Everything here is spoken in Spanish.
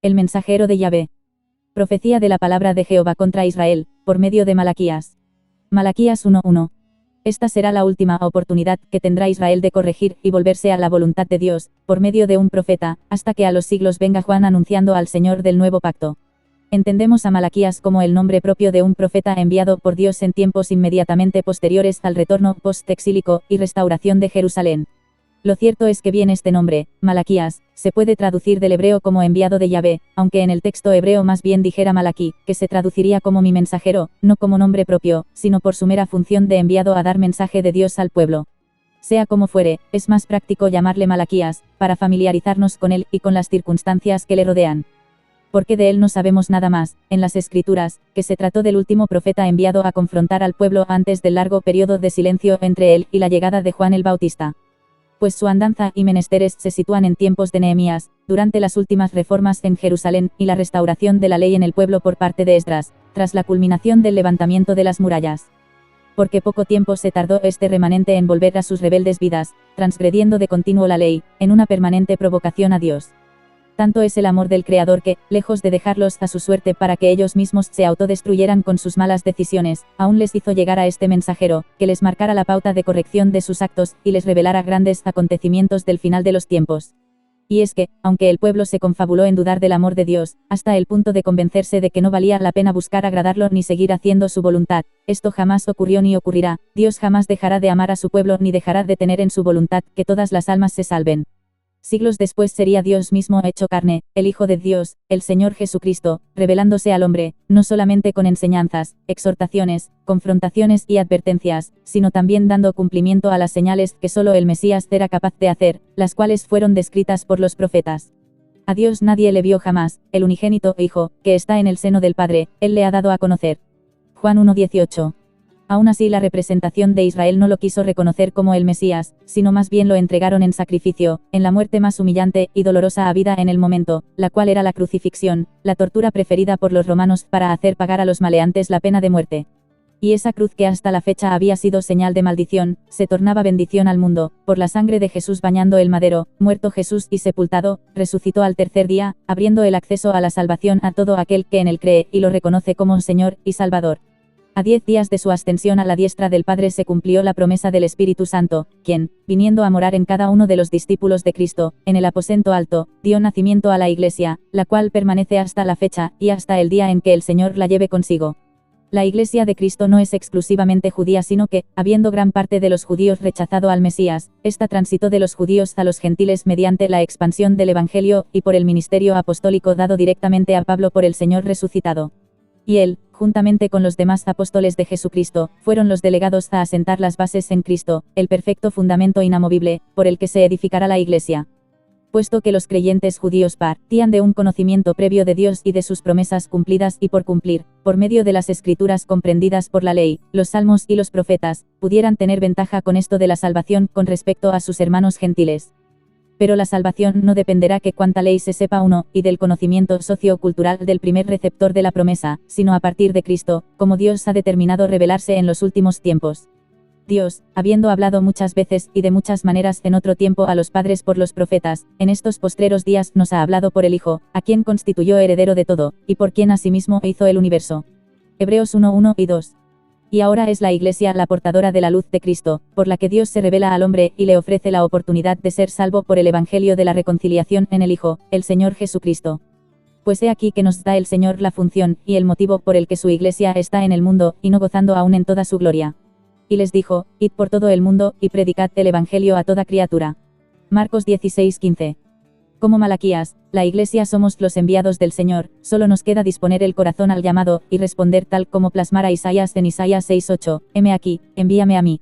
El mensajero de Yahvé. Profecía de la palabra de Jehová contra Israel, por medio de Malaquías. Malaquías 1:1. Esta será la última oportunidad que tendrá Israel de corregir y volverse a la voluntad de Dios, por medio de un profeta, hasta que a los siglos venga Juan anunciando al Señor del nuevo pacto. Entendemos a Malaquías como el nombre propio de un profeta enviado por Dios en tiempos inmediatamente posteriores al retorno post-exílico y restauración de Jerusalén. Lo cierto es que bien este nombre, Malaquías, se puede traducir del hebreo como enviado de Yahvé, aunque en el texto hebreo más bien dijera Malaquí, que se traduciría como mi mensajero, no como nombre propio, sino por su mera función de enviado a dar mensaje de Dios al pueblo. Sea como fuere, es más práctico llamarle Malaquías, para familiarizarnos con él y con las circunstancias que le rodean. Porque de él no sabemos nada más, en las Escrituras, que se trató del último profeta enviado a confrontar al pueblo antes del largo periodo de silencio entre él y la llegada de Juan el Bautista. Pues su andanza y menesteres se sitúan en tiempos de Nehemías, durante las últimas reformas en Jerusalén y la restauración de la ley en el pueblo por parte de Esdras, tras la culminación del levantamiento de las murallas. Porque poco tiempo se tardó este remanente en volver a sus rebeldes vidas, transgrediendo de continuo la ley, en una permanente provocación a Dios. Tanto es el amor del Creador que, lejos de dejarlos a su suerte para que ellos mismos se autodestruyeran con sus malas decisiones, aún les hizo llegar a este mensajero, que les marcara la pauta de corrección de sus actos, y les revelara grandes acontecimientos del final de los tiempos. Y es que, aunque el pueblo se confabuló en dudar del amor de Dios, hasta el punto de convencerse de que no valía la pena buscar agradarlo ni seguir haciendo su voluntad, esto jamás ocurrió ni ocurrirá. Dios jamás dejará de amar a su pueblo ni dejará de tener en su voluntad que todas las almas se salven. Siglos después sería Dios mismo hecho carne, el Hijo de Dios, el Señor Jesucristo, revelándose al hombre, no solamente con enseñanzas, exhortaciones, confrontaciones y advertencias, sino también dando cumplimiento a las señales que solo el Mesías era capaz de hacer, las cuales fueron descritas por los profetas. A Dios nadie le vio jamás, el unigénito Hijo, que está en el seno del Padre, Él le ha dado a conocer. Juan 1:18. Aún así la representación de Israel no lo quiso reconocer como el Mesías, sino más bien lo entregaron en sacrificio, en la muerte más humillante y dolorosa habida en el momento, la cual era la crucifixión, la tortura preferida por los romanos para hacer pagar a los maleantes la pena de muerte. Y esa cruz que hasta la fecha había sido señal de maldición, se tornaba bendición al mundo, por la sangre de Jesús bañando el madero, muerto Jesús y sepultado, resucitó al tercer día, abriendo el acceso a la salvación a todo aquel que en él cree y lo reconoce como Señor y Salvador. A 10 días de su ascensión a la diestra del Padre se cumplió la promesa del Espíritu Santo, quien, viniendo a morar en cada uno de los discípulos de Cristo, en el aposento alto, dio nacimiento a la Iglesia, la cual permanece hasta la fecha, y hasta el día en que el Señor la lleve consigo. La Iglesia de Cristo no es exclusivamente judía, sino que, habiendo gran parte de los judíos rechazado al Mesías, esta transitó de los judíos a los gentiles mediante la expansión del Evangelio, y por el ministerio apostólico dado directamente a Pablo por el Señor resucitado. Y él, juntamente con los demás apóstoles de Jesucristo, fueron los delegados a asentar las bases en Cristo, el perfecto fundamento inamovible, por el que se edificará la Iglesia. Puesto que los creyentes judíos partían de un conocimiento previo de Dios y de sus promesas cumplidas y por cumplir, por medio de las Escrituras comprendidas por la ley, los salmos y los profetas, pudieran tener ventaja con esto de la salvación con respecto a sus hermanos gentiles. Pero la salvación no dependerá que cuánta ley se sepa uno, y del conocimiento sociocultural del primer receptor de la promesa, sino a partir de Cristo, como Dios ha determinado revelarse en los últimos tiempos. Dios, habiendo hablado muchas veces y de muchas maneras en otro tiempo a los padres por los profetas, en estos postreros días nos ha hablado por el Hijo, a quien constituyó heredero de todo, y por quien asimismo hizo el universo. Hebreos 1:1 y 2. Y ahora es la Iglesia la portadora de la luz de Cristo, por la que Dios se revela al hombre y le ofrece la oportunidad de ser salvo por el Evangelio de la reconciliación en el Hijo, el Señor Jesucristo. Pues he aquí que nos da el Señor la función y el motivo por el que su Iglesia está en el mundo, y no gozando aún en toda su gloria. Y les dijo, id por todo el mundo, y predicad el Evangelio a toda criatura. Marcos 16:15. Como Malaquías, la Iglesia somos los enviados del Señor, solo nos queda disponer el corazón al llamado, y responder tal como plasmara Isaías en Isaías 6:8, heme aquí, envíame a mí.